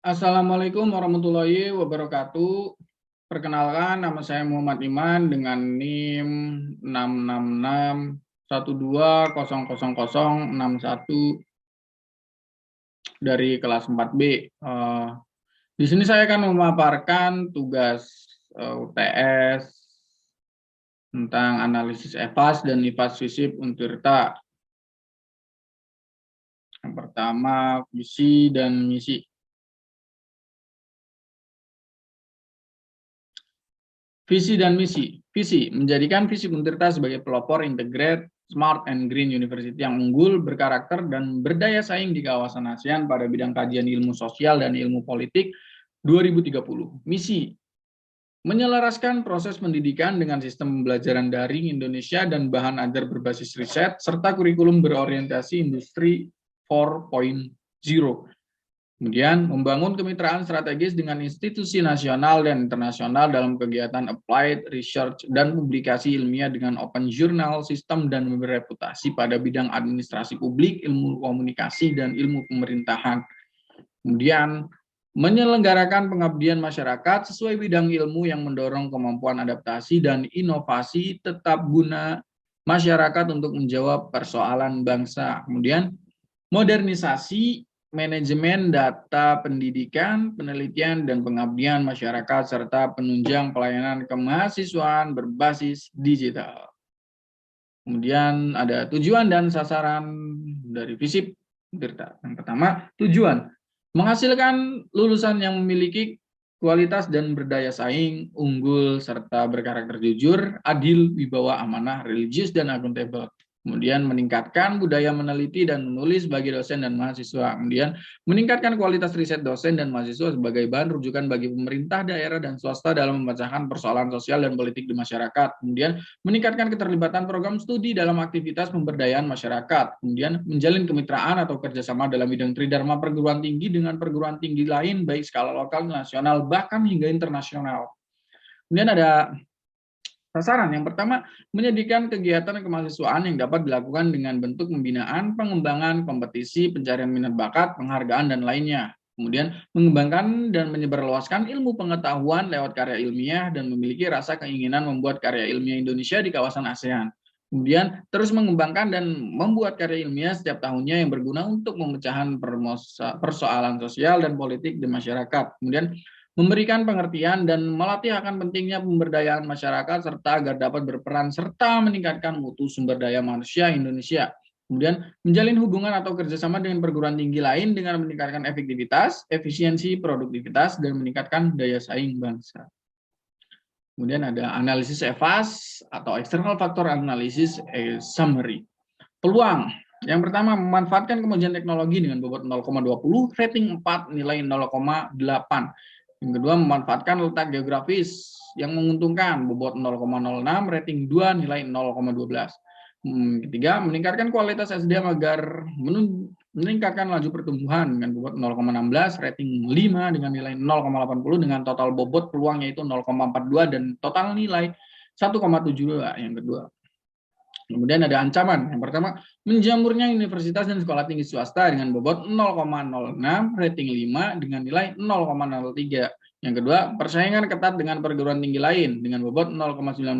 Assalamualaikum warahmatullahi wabarakatuh. Perkenalkan, nama saya Muhammad Iman dengan NIM 66612000061 dari kelas 4B. Di sini saya akan memaparkan tugas UTS tentang analisis EVAS dan IVAS FISIP Untirta. Yang pertama, visi dan misi. Visi dan misi. Visi, menjadikan FISIP Untirta sebagai pelopor integrated, smart, and green university yang unggul, berkarakter, dan berdaya saing di kawasan ASEAN pada bidang kajian ilmu sosial dan ilmu politik 2030. Misi, menyelaraskan proses pendidikan dengan sistem pembelajaran daring Indonesia dan bahan ajar berbasis riset, serta kurikulum berorientasi industri 4.0. Kemudian, membangun kemitraan strategis dengan institusi nasional dan internasional dalam kegiatan applied research dan publikasi ilmiah dengan open journal system dan bereputasi pada bidang administrasi publik, ilmu komunikasi, dan ilmu pemerintahan. Kemudian, menyelenggarakan pengabdian masyarakat sesuai bidang ilmu yang mendorong kemampuan adaptasi dan inovasi tetap guna masyarakat untuk menjawab persoalan bangsa. Kemudian, modernisasi manajemen data pendidikan, penelitian, dan pengabdian masyarakat, serta penunjang pelayanan kemahasiswaan berbasis digital. Kemudian ada tujuan dan sasaran dari FISIP Untirta. Yang pertama, tujuan menghasilkan lulusan yang memiliki kualitas dan berdaya saing, unggul, serta berkarakter jujur, adil, wibawa, amanah, religius, dan akuntabel. Kemudian meningkatkan budaya meneliti dan menulis bagi dosen dan mahasiswa. Kemudian meningkatkan kualitas riset dosen dan mahasiswa sebagai bahan rujukan bagi pemerintah daerah dan swasta dalam memecahkan persoalan sosial dan politik di masyarakat. Kemudian meningkatkan keterlibatan program studi dalam aktivitas pemberdayaan masyarakat. Kemudian menjalin kemitraan atau kerjasama dalam bidang tridharma perguruan tinggi dengan perguruan tinggi lain, baik skala lokal, nasional, bahkan hingga internasional. Kemudian ada sasaran. Yang pertama, menyediakan kegiatan kemahasiswaan yang dapat dilakukan dengan bentuk pembinaan, pengembangan, kompetisi, pencarian minat bakat, penghargaan, dan lainnya. Kemudian, mengembangkan dan menyebarluaskan ilmu pengetahuan lewat karya ilmiah dan memiliki rasa keinginan membuat karya ilmiah Indonesia di kawasan ASEAN. Kemudian, terus mengembangkan dan membuat karya ilmiah setiap tahunnya yang berguna untuk memecahan persoalan sosial dan politik di masyarakat. Kemudian, memberikan pengertian dan melatih akan pentingnya pemberdayaan masyarakat serta agar dapat berperan serta meningkatkan mutu sumber daya manusia Indonesia. Kemudian menjalin hubungan atau kerjasama dengan perguruan tinggi lain dengan meningkatkan efektivitas, efisiensi, produktivitas, dan meningkatkan daya saing bangsa. Kemudian ada analisis EVAS atau External Factor Analysis Summary. Peluang. Yang pertama, memanfaatkan kemajuan teknologi dengan bobot 0,20, rating 4, nilai 0,8. Yang kedua, memanfaatkan letak geografis yang menguntungkan, bobot 0,06, rating 2, nilai 0,12. Ketiga, meningkatkan kualitas SDM agar meningkatkan laju pertumbuhan dengan bobot 0,16, rating 5 dengan nilai 0,80 dengan total bobot peluang yaitu 0,42 dan total nilai 1,72 yang kedua. Kemudian ada ancaman. Yang pertama, menjamurnya universitas dan sekolah tinggi swasta dengan bobot 0,06, rating 5 dengan nilai 0,03. Yang kedua, persaingan ketat dengan perguruan tinggi lain dengan bobot 0,19,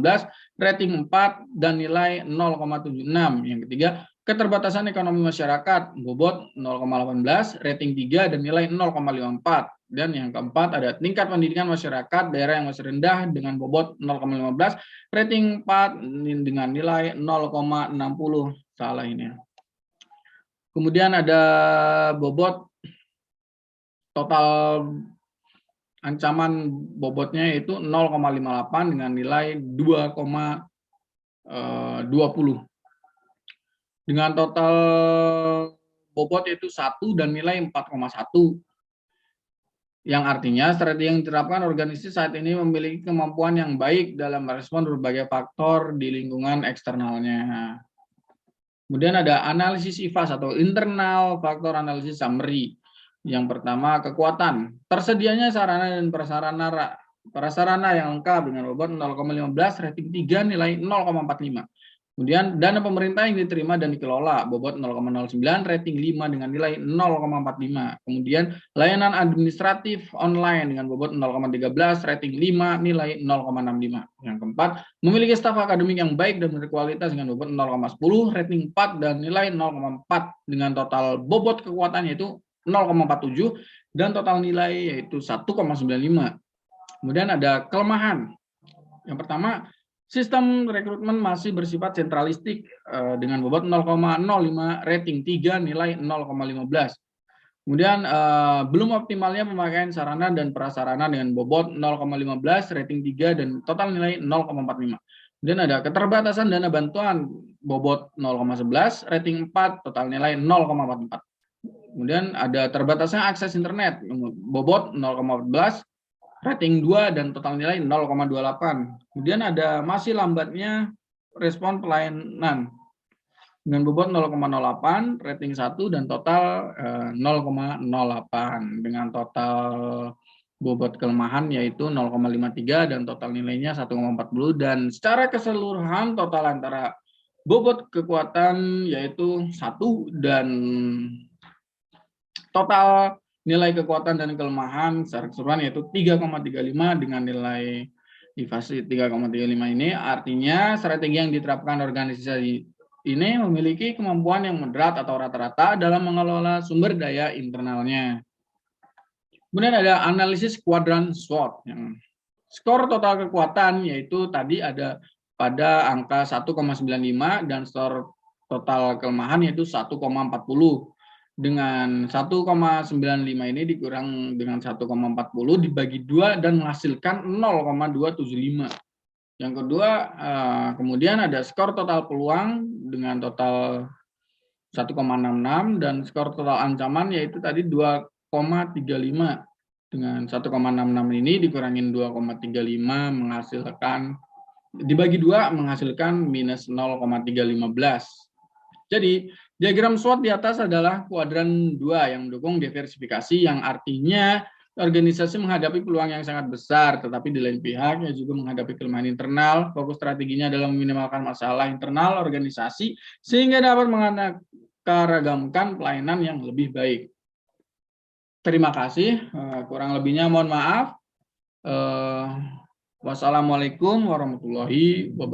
rating 4 dan nilai 0,76. Yang ketiga, keterbatasan ekonomi masyarakat bobot 0,18, rating 3 dan nilai 0,54. Dan yang keempat ada tingkat pendidikan masyarakat daerah yang masih rendah dengan bobot 0,15, rating 4 dengan nilai 0,60. Salah ini. Kemudian ada bobot total ancaman bobotnya itu 0,58 dengan nilai 2,20. Dengan total bobot itu 1 dan nilai 4,1. Yang artinya strategi yang diterapkan organisasi saat ini memiliki kemampuan yang baik dalam merespon berbagai faktor di lingkungan eksternalnya. Kemudian ada analisis IVAS atau Internal Factor Analysis Summary. Yang pertama, kekuatan. Tersedianya sarana dan prasarana yang lengkap dengan bobot 0,15, rating 3, nilai 0,45. Kemudian dana pemerintah yang diterima dan dikelola bobot 0,09, rating 5 dengan nilai 0,45. Kemudian layanan administratif online dengan bobot 0,13, rating 5, nilai 0,65. Yang keempat, memiliki staf akademik yang baik dan berkualitas dengan bobot 0,10, rating 4 dan nilai 0,4 dengan total bobot kekuatan yaitu 0,47 dan total nilai yaitu 1,95. Kemudian ada kelemahan. Yang pertama, sistem rekrutmen masih bersifat sentralistik dengan bobot 0,05, rating 3, nilai 0,15. Kemudian belum optimalnya pemakaian sarana dan prasarana dengan bobot 0,15, rating 3, dan total nilai 0,45. Kemudian ada keterbatasan dana bantuan bobot 0,11, rating 4, total nilai 0,44. Kemudian ada terbatasnya akses internet bobot 0,14, rating 2 dan total nilai 0,28. Kemudian ada masih lambatnya respon pelayanan dengan bobot 0,08, rating 1 dan total 0,08 dengan total bobot kelemahan yaitu 0,53 dan total nilainya 1,40 dan secara keseluruhan total antara bobot kekuatan yaitu 1 dan total nilai kekuatan dan kelemahan secara keseluruhan yaitu 3,35 dengan nilai IFASI 3,35 ini artinya strategi yang diterapkan organisasi ini memiliki kemampuan yang moderat atau rata-rata dalam mengelola sumber daya internalnya. Kemudian ada analisis kuadran SWOT yang skor total kekuatan yaitu tadi ada pada angka 1,95 dan skor total kelemahan yaitu 1,40. Dengan 1,95 ini dikurang dengan 1,40 dibagi 2 dan menghasilkan 0,275. Yang kedua, kemudian ada skor total peluang dengan total 1,66 dan skor total ancaman yaitu tadi 2,35. Dengan 1,66 ini dikurangin 2,35 menghasilkan dibagi 2 menghasilkan minus 0,315. Jadi, diagram SWOT di atas adalah kuadran 2 yang mendukung diversifikasi yang artinya organisasi menghadapi peluang yang sangat besar, tetapi di lain pihak juga menghadapi kelemahan internal. Fokus strateginya adalah meminimalkan masalah internal organisasi sehingga dapat mengantaragaamkan pelayanan yang lebih baik. Terima kasih. Kurang lebihnya mohon maaf. Wassalamualaikum warahmatullahi wabarakatuh.